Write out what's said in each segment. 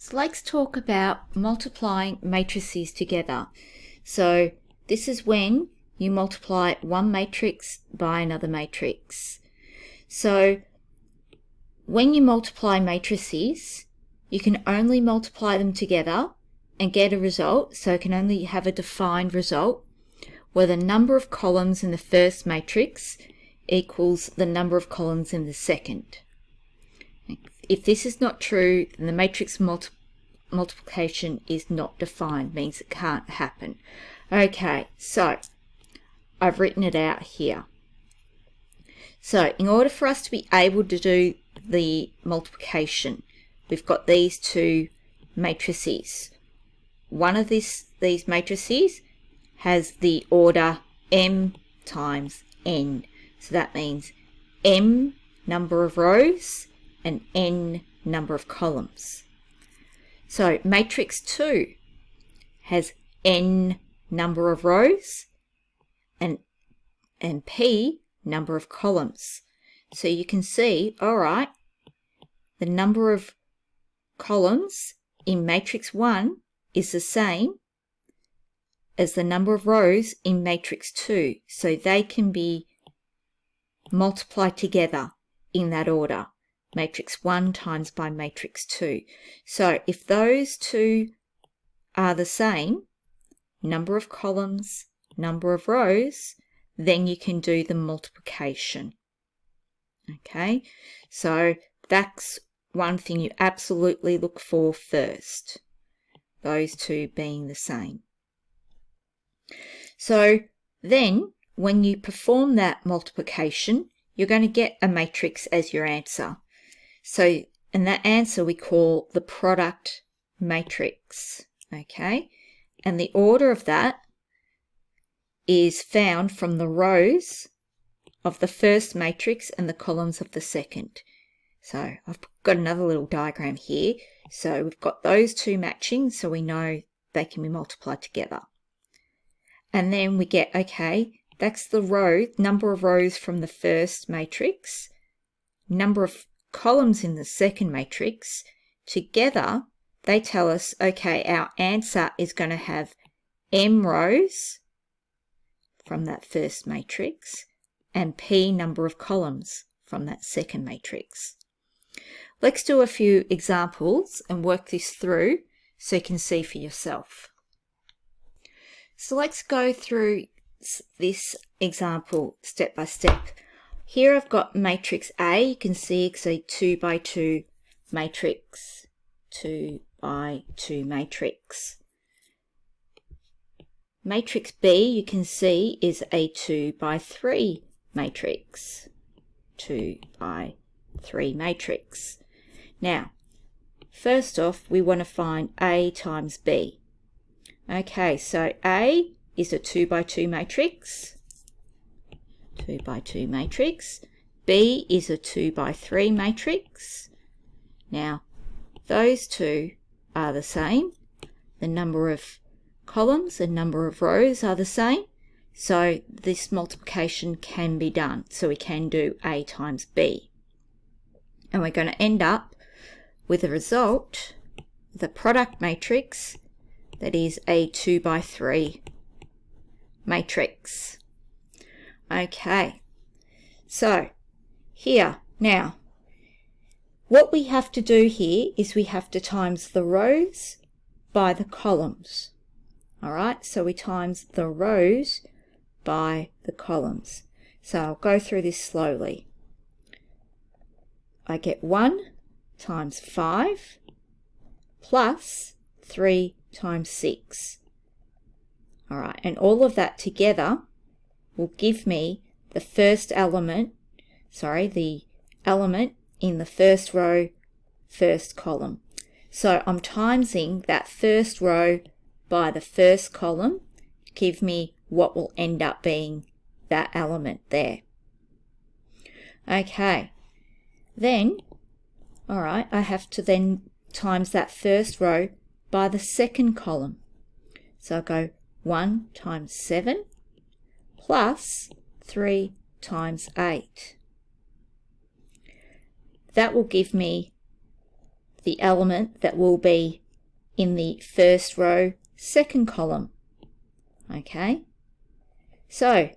So let's talk about multiplying matrices together. So this is when you multiply one matrix by another matrix. So when you multiply matrices, you can only multiply them together and get a result, so you can only have a defined result where the number of columns in the first matrix equals the number of columns in the second. If this is not true, then the matrix multiplication is not defined, means it can't happen. Okay, so I've written it out here. So in order for us to be able to do the multiplication, we've got these two matrices. One of these matrices has the order m times n. So that means m number of rows and n number of columns. So matrix 2 has n number of rows and p number of columns. So you can see, all right, the number of columns in matrix 1 is the same as the number of rows in matrix 2. So they can be multiplied together in that order. Matrix 1 times by matrix 2. So if those two are the same, number of columns, number of rows, then you can do the multiplication. Okay, so that's one thing you absolutely look for first, those two being the same. So then when you perform that multiplication, you're going to get a matrix as your answer. So, and that answer we call the product matrix, okay? And the order of that is found from the rows of the first matrix and the columns of the second. So I've got another little diagram here. So we've got those two matching, so we know they can be multiplied together. And then we get, okay, that's the row, number of rows from the first matrix, number of columns in the second matrix. Together they tell us, okay, our answer is going to have m rows from that first matrix and p number of columns from that second matrix. Let's do a few examples and work this through so you can see for yourself. So let's go through this example step by step. Here I've got matrix A. You can see it's a 2 by 2 matrix. 2 by 2 matrix. Matrix B, you can see, is a 2 by 3 matrix. 2 by 3 matrix. Now, first off, we want to find A times B. Okay, so A is a 2 by 2 matrix. 2 by 2 matrix. B is a 2 by 3 matrix. Now, those two are the same. The number of columns and number of rows are the same. So this multiplication can be done. So we can do A times B. And we're going to end up with a result, the product matrix, that is a 2 by 3 matrix. Okay, so here, now, what we have to do here is we have to times the rows by the columns. All right, so we times the rows by the columns. So I'll go through this slowly. I get 1 times 5 plus 3 times 6. All right, and all of that together will give me the first element, the element in the first row, first column. So I'm timesing that first row by the first column, give me what will end up being that element there. Okay, then, all right, I have to then times that first row by the second column. So I go 1 times 7 plus 3 times 8. That will give me the element that will be in the first row, second column. Okay, so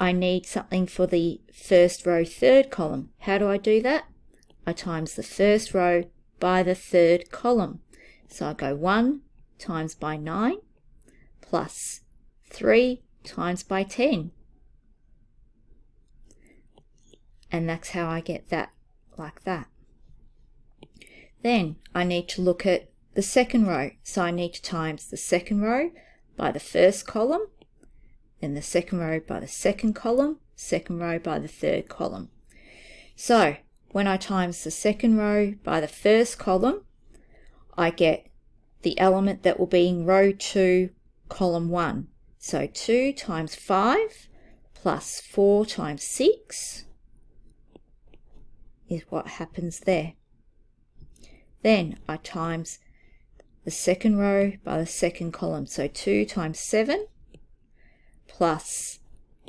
I need something for the first row, third column. How do I do that? I times the first row by the third column. So I go 1 times by 9 plus 3 times by 10. And that's how I get that like that. Then I need to look at the second row. So I need to times the second row by the first column, then the second row by the second column, second row by the third column. So when I times the second row by the first column, I get the element that will be in row 2, column 1. So 2 times 5 plus 4 times 6 is what happens there. Then I times the second row by the second column. So 2 times 7 plus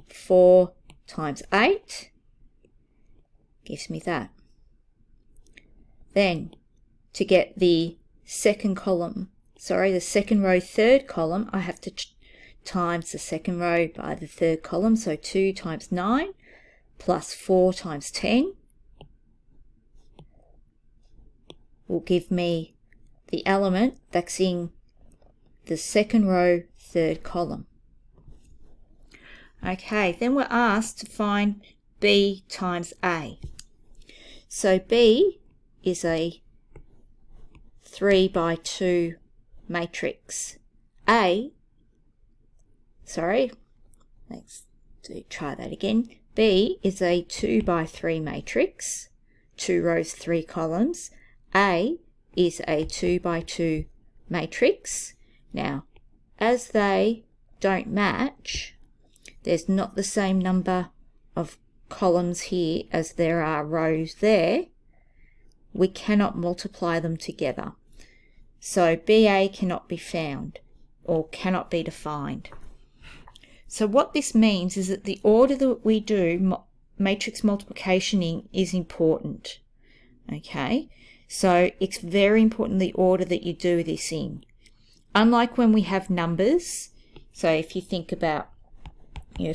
4 times 8 gives me that. Then to get the second column, the second row, third column, I have to times the second row by the third column. So 2 times 9 plus 4 times 10 will give me the element that's in the second row, third column. Okay, then we're asked to find B times A. So B is a 3 by 2 matrix. Let's try that again. B is a 2 by 3 matrix, 2 rows, 3 columns. A is a 2 by 2 matrix. Now, as they don't match, there's not the same number of columns here as there are rows there. We cannot multiply them together. So BA cannot be found or cannot be defined. So what this means is that the order that we do matrix multiplication in is important. Okay, so it's very important the order that you do this in. Unlike when we have numbers, so if you think about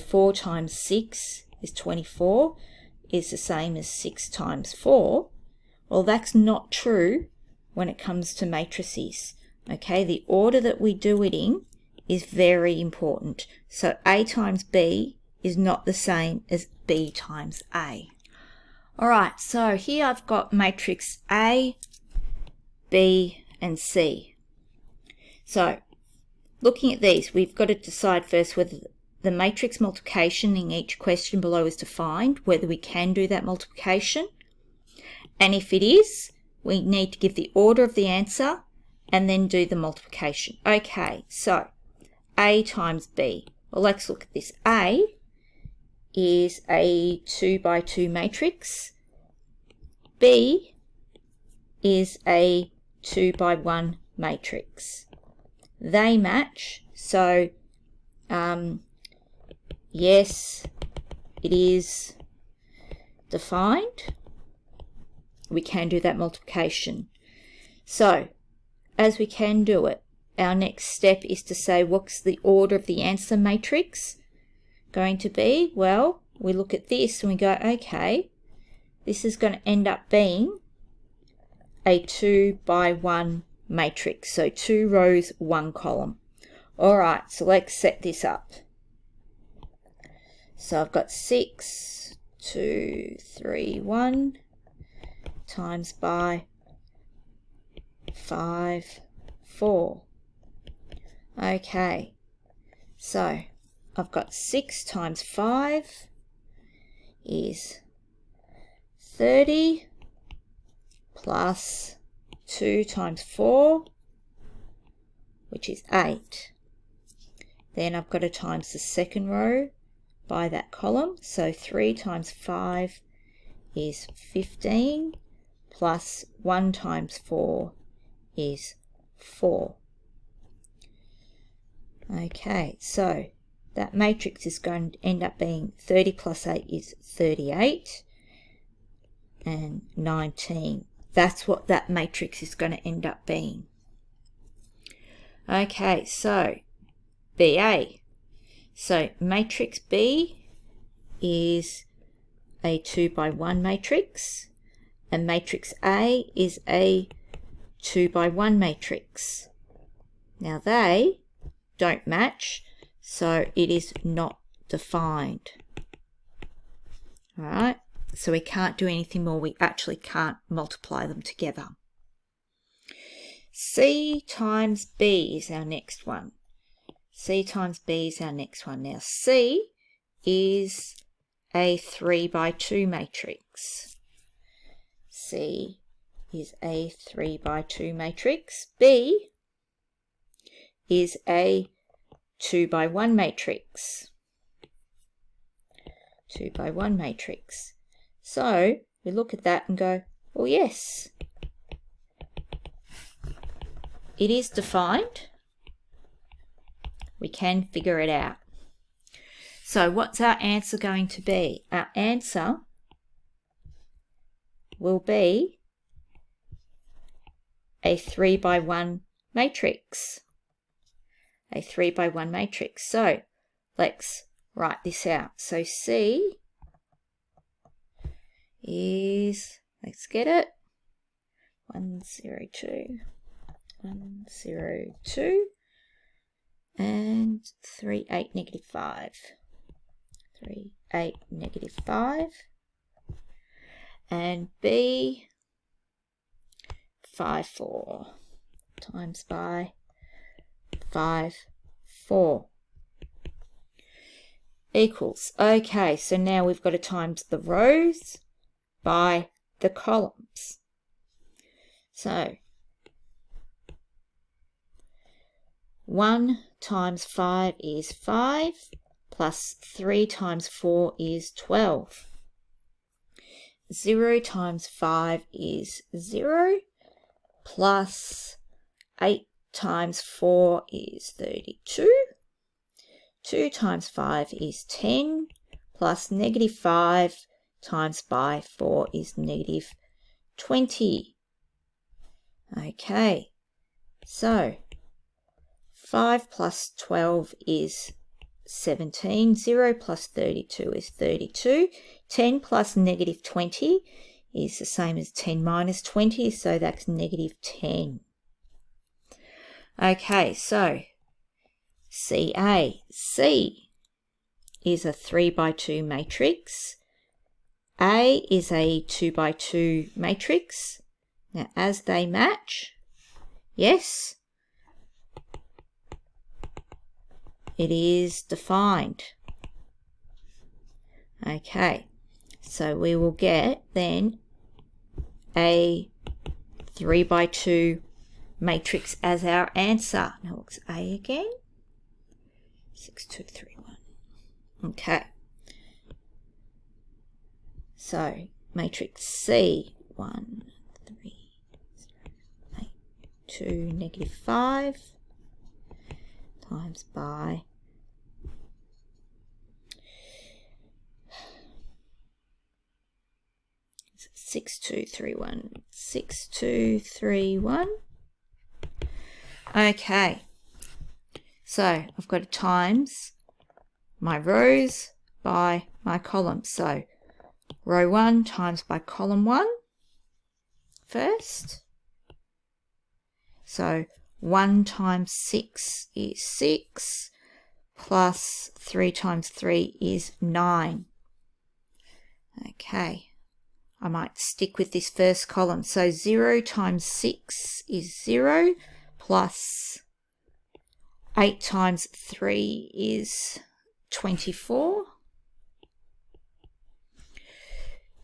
4 times 6 is 24, is the same as 6 times 4. Well, that's not true when it comes to matrices. Okay, the order that we do it in is very important. So A times B is not the same as B times A. All right, so here I've got matrix A, B, and C. So looking at these, we've got to decide first whether the matrix multiplication in each question below is defined, whether we can do that multiplication. And if it is, we need to give the order of the answer and then do the multiplication. Okay, so A times B. Well, let's look at this. A is a 2 by 2 matrix. B is a 2 by 1 matrix. They match, so yes, it is defined. We can do that multiplication. So, as we can do it, our next step is to say what's the order of the answer matrix going to be. Well, we look at this and we go, okay, this is going to end up being a 2 by 1 matrix. So 2 rows, 1 column. All right, so let's set this up. So I've got 6, 2, 3, 1 times by 5, 4. Okay, so I've got 6 times 5 is 30 plus 2 times 4, which is 8. Then I've got to times the second row by that column. So 3 times 5 is 15 plus 1 times 4 is 4. Okay, so that matrix is going to end up being 30 plus 8 is 38 and 19 that's what that matrix is going to end up being. Okay, so BA. So matrix B is a 2 by 1 matrix, and matrix A is a 2 by 1 matrix. Now they don't match, so it is not defined. All right, so we can't do anything more. We actually can't multiply them together. C times B is our next one. C times B is our next one. Now C is a 3 by 2 matrix. C is a 3 by 2 matrix. B is a 2 by 1 matrix. 2 by 1 matrix. So we look at that and go, well, yes, it is defined. We can figure it out. So what's our answer going to be? Our answer will be a 3 by 1 matrix. A 3 by 1 matrix. So let's write this out. So C is, let's get it, 102, 102, and 3, 8, negative 5. 3, 8, negative 5. And B, 5, 4 times by 5, 4 equals. Okay, so now we've got to times the rows by the columns. So 1 times 5 is 5, plus 3 times 4 is 12. 0 times 5 is 0, plus 8 times 4 is 32. 2 times 5 is 10, plus negative 5 times by 4 is negative 20. Okay, so 5 plus 12 is 17. 0 plus 32 is 32. 10 plus negative 20 is the same as 10 minus 20, so that's negative 10. Okay, so CA. C is a 3 by 2 matrix. A is a 2 by 2 matrix. Now, as they match, yes, it is defined. Okay, so we will get then a 3 by 2 matrix as our answer. Now it's A again. 6, 2, 3, 1. Okay. So matrix C, 1, 3, 0, 8, 2, negative 5 times by 6, 2, 3, 1. 6, 2, 3, 1. Okay. So I've got to times my rows by my columns. So row 1 times by column 1 first. So 1 times 6 is 6, plus 3 times 3 is 9. Okay, I might stick with this first column. So 0 times 6 is 0, plus 8 times 3 is 24.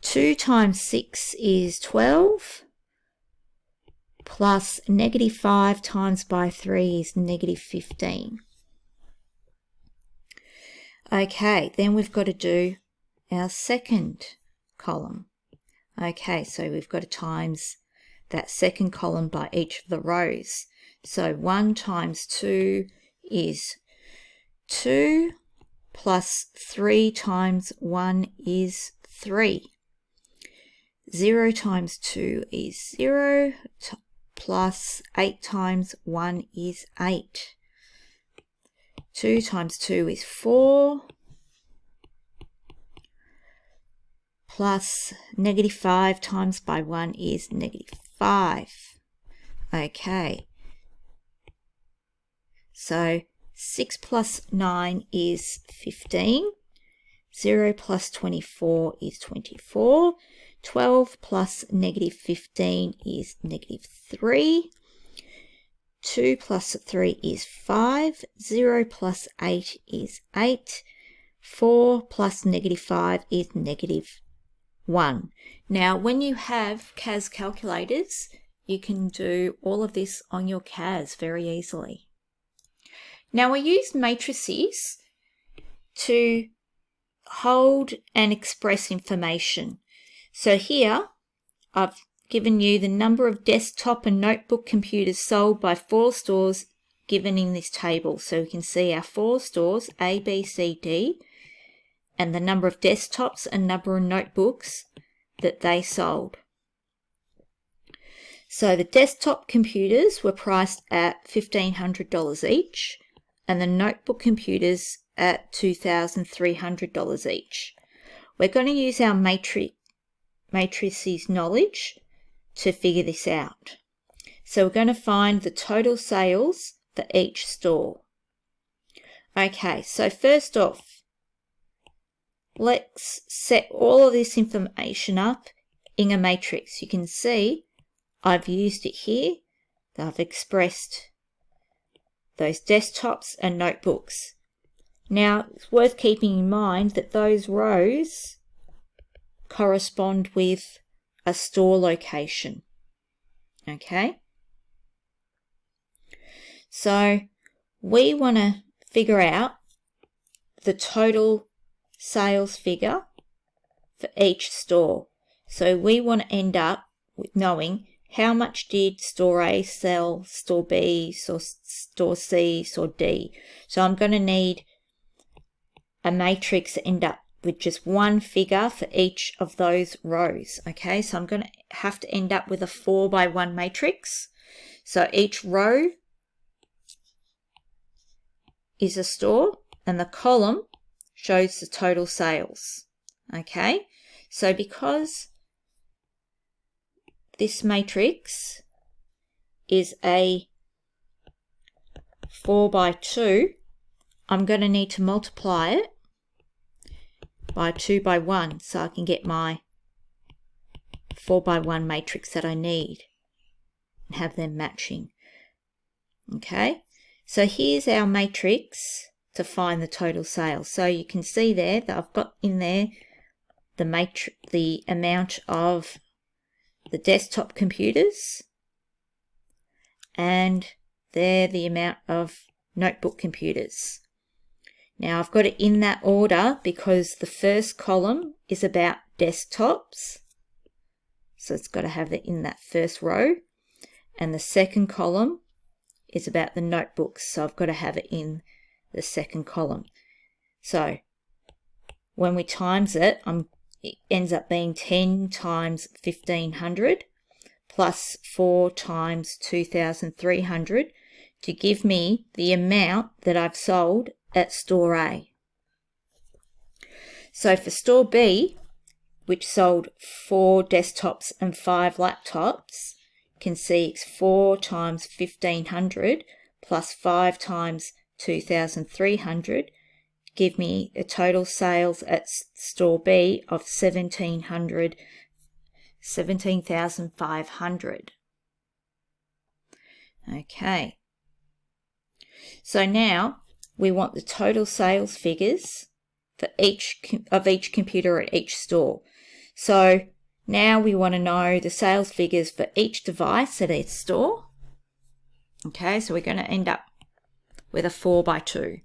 2 times 6 is 12, plus negative 5 times by 3 is negative 15. Okay, then we've got to do our second column. Okay, so we've got to times that second column by each of the rows. So 1 times 2 is 2, plus 3 times 1 is 3. 0 times 2 is 0, plus 8 times 1 is 8. 2 times 2 is 4, plus -5 times by 1 is -5. Okay. So 6 plus 9 is 15. 0 plus 24 is 24. 12 plus -15 is -3. 2 plus 3 is 5. 0 plus 8 is 8. 4 plus -5 is -1. Now, when you have CAS calculators, you can do all of this on your CAS very easily. Now, we use matrices to hold and express information. So here, I've given you the number of desktop and notebook computers sold by 4 stores given in this table. So we can see our 4 stores, A, B, C, D, and the number of desktops and number of notebooks that they sold. So the desktop computers were priced at $1,500 each, and the notebook computers at $2,300 each. We're going to use our matrices knowledge to figure this out. So we're going to find the total sales for each store. Okay, so first off, let's set all of this information up in a matrix. You can see I've used it here. I've expressed those desktops and notebooks. Now, it's worth keeping in mind that those rows correspond with a store location. Okay? So we want to figure out the total sales figure for each store. So we want to end up with knowing how much did store A sell, store B, store C, store D. So I'm going to need a matrix to end up with just one figure for each of those rows. Okay, so I'm going to have to end up with a 4x1 matrix. So each row is a store and the column shows the total sales. Okay, so because this matrix is a 4x2, I'm going to need to multiply it by 2x1 so I can get my 4x1 matrix that I need and have them matching. Okay, so here's our matrix to find the total sales. So you can see there that I've got in there the amount of the desktop computers, and there the amount of notebook computers. Now I've got it in that order because the first column is about desktops, so it's got to have it in that first row, and the second column is about the notebooks, so I've got to have it in the second column. So when we times it, it ends up being 10 times 1,500 plus 4 times 2,300 to give me the amount that I've sold at store A. So for store B, which sold 4 desktops and 5 laptops, you can see it's 4 times 1,500 plus 5 times 2,300 give me a total sales at store B of 17,500. Okay. So now we want the total sales figures for each computer at each store. So now we want to know the sales figures for each device at each store. Okay, so we're going to end up with a 4x2.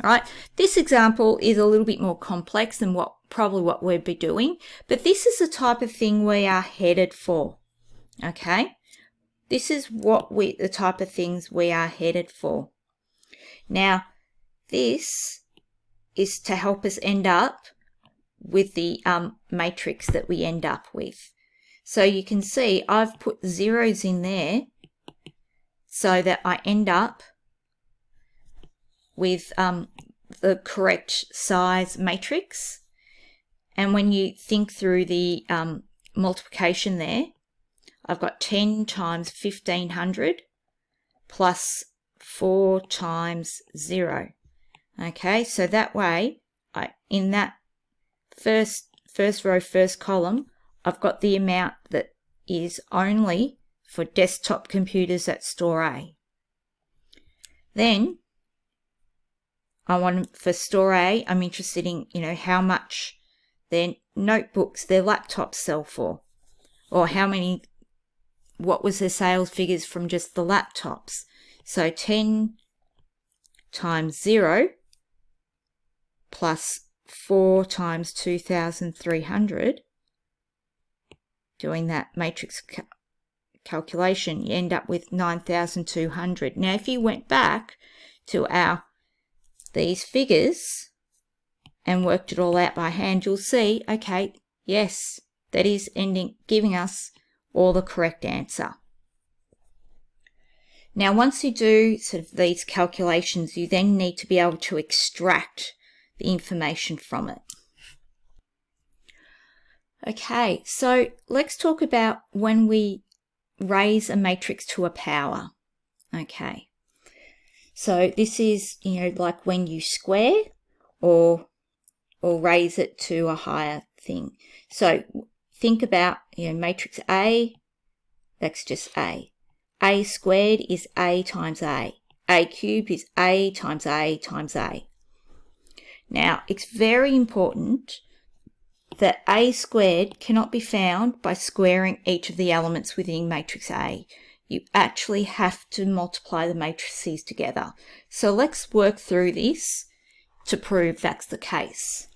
All right, this example is a little bit more complex than probably what we'd be doing, but this is the type of thing we are headed for. Okay, this is the type of things we are headed for. Now, this is to help us end up with the matrix that we end up with. So you can see I've put zeros in there so that I end up with the correct size matrix. And when you think through the multiplication there, I've got 10 times 1500 plus 4 times 0. Okay, so that way, in that first row, first column, I've got the amount that is only for desktop computers that store A. Then for store A, I'm interested in, how much their notebooks, their laptops sell for, or what was their sales figures from just the laptops. So 10 times 0 plus 4 times 2,300, doing that matrix calculation, you end up with 9,200. Now, if you went back to these figures and worked it all out by hand, you'll see, okay, yes, that is giving us all the correct answer. Now, once you do sort of these calculations, you then need to be able to extract the information from it. Okay, so let's talk about when we raise a matrix to a power. Okay, so this is, like when you square or raise it to a higher thing. So think about, matrix A, that's just A. A squared is A times A. A cubed is A times A times A. Now, it's very important that A squared cannot be found by squaring each of the elements within matrix A. You actually have to multiply the matrices together. So let's work through this to prove that's the case.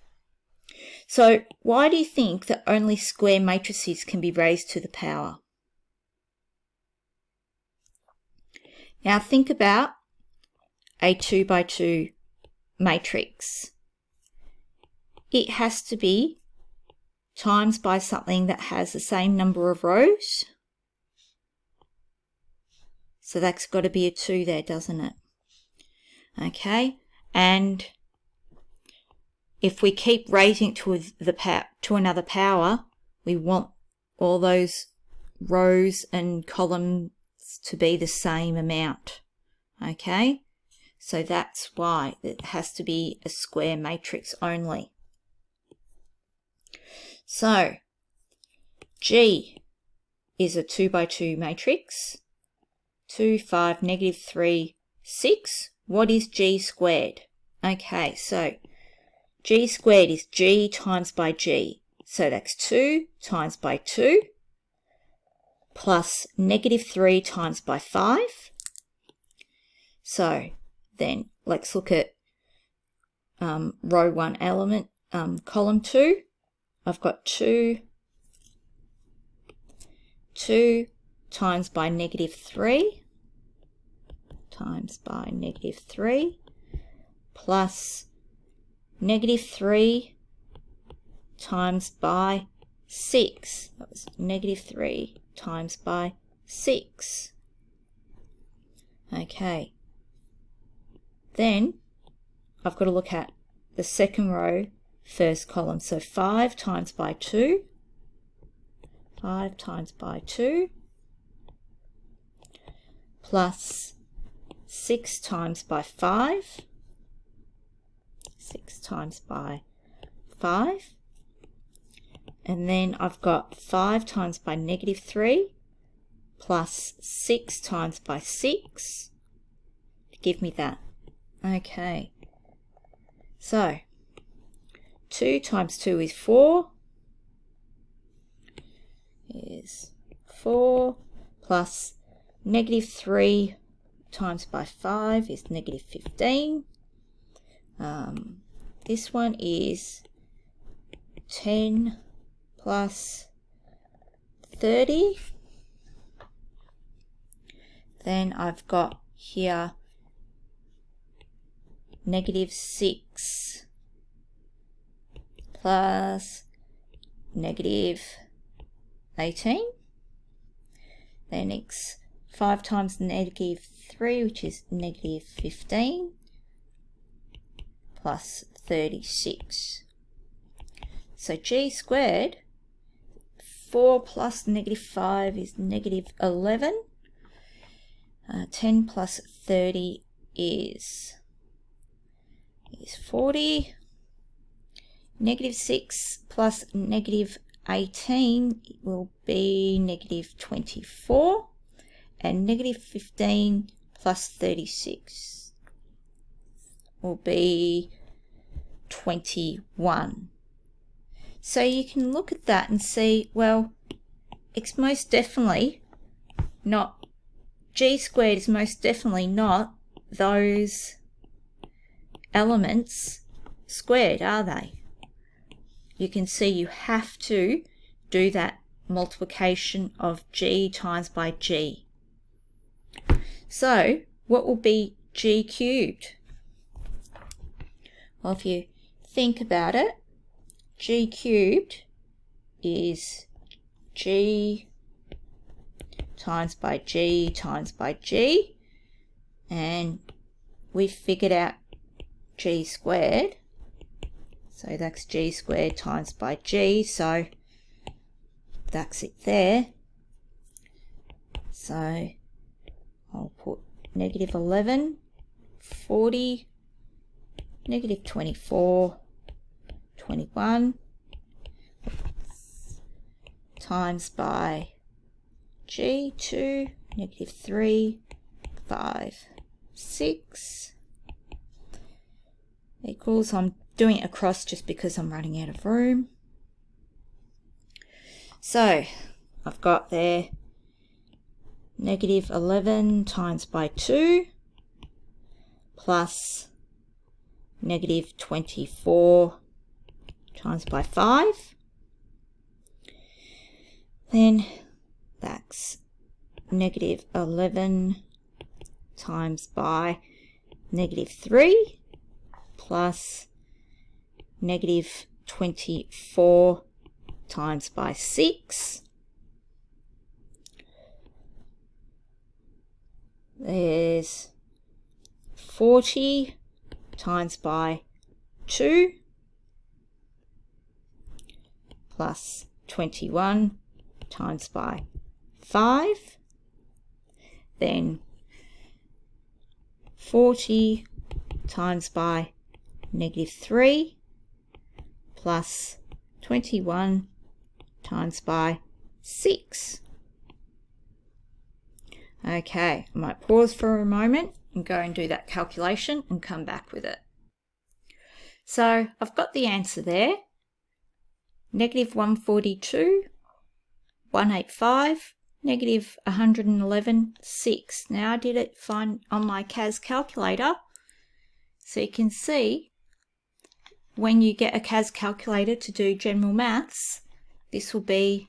So why do you think that only square matrices can be raised to the power? Now think about a 2 by 2 matrix. It has to be times by something that has the same number of rows. So that's got to be a 2 there, doesn't it? Okay, and if we keep raising it to another power, we want all those rows and columns to be the same amount. Okay, so that's why it has to be a square matrix only. So G is a 2 by 2 matrix. 2, 5, negative 3, 6. What is G squared? Okay, so G squared is G times by G. So that's 2 times by 2 plus negative 3 times by 5. So then let's look at row 1 element, column 2. I've got 2 times by negative 3 times by negative 3 plus negative 3 times by 6. That was negative 3 times by 6. Okay. Then I've got to look at the second row, first column. So 5 times by 2. 5 times by 2 plus 6 times by 5. 6 times by 5. And then I've got 5 times by negative 3 plus 6 times by 6 to give me that. Okay. So 2 times 2 is 4. Is 4 plus negative 3 times by 5 is negative 15. This one is 10 plus 30. Then I've got here negative 6 plus negative 18. Then it's 5 times negative 3, which is negative 15, plus 36. So g squared, 4 plus negative 5 is negative 11. 10 plus 30 is 40. Negative 6 plus negative 18 will be negative 24. And negative 15 plus 36 will be 21. So you can look at that and see, well, it's most definitely not, g squared is most definitely not those elements squared, are they? You can see you have to do that multiplication of g times by g. So what will be g cubed? Well, if you think about it, g cubed is g times by g times by g, and we've figured out g squared, so that's g squared times by g, so that's it there. So I'll put negative 11, 40, negative 24, 21 times by g, 2, negative 3, 5, 6 equals, I'm doing it across just because I'm running out of room. So I've got there negative 11 times by 2 plus negative 24 times by 5. Then that's negative 11 times by negative 3 plus negative 24 times by 6. There's 40 times by 2 plus 21 times by 5. Then 40 times by negative 3 plus 21 times by 6. Okay, I might pause for a moment and go and do that calculation and come back with it. So I've got the answer there. Negative 142, 185, negative 111, 6. Now I did it fine on my CAS calculator. So you can see when you get a CAS calculator to do general maths, this will be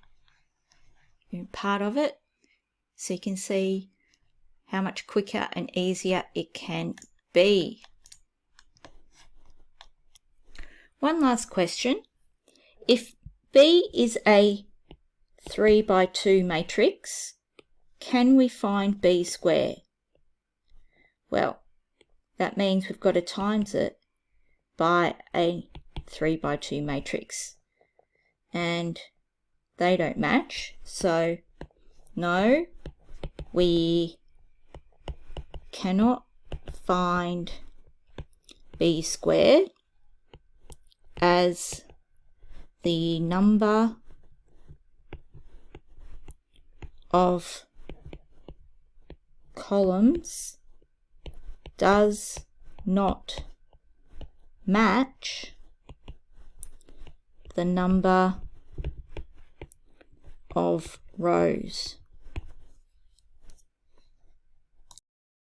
part of it. So you can see how much quicker and easier it can be. One last question. If B is a 3 by 2 matrix, can we find B squared? Well, that means we've got to times it by a 3 by 2 matrix. And they don't match, so no, we cannot find B squared, as the number of columns does not match the number of rows.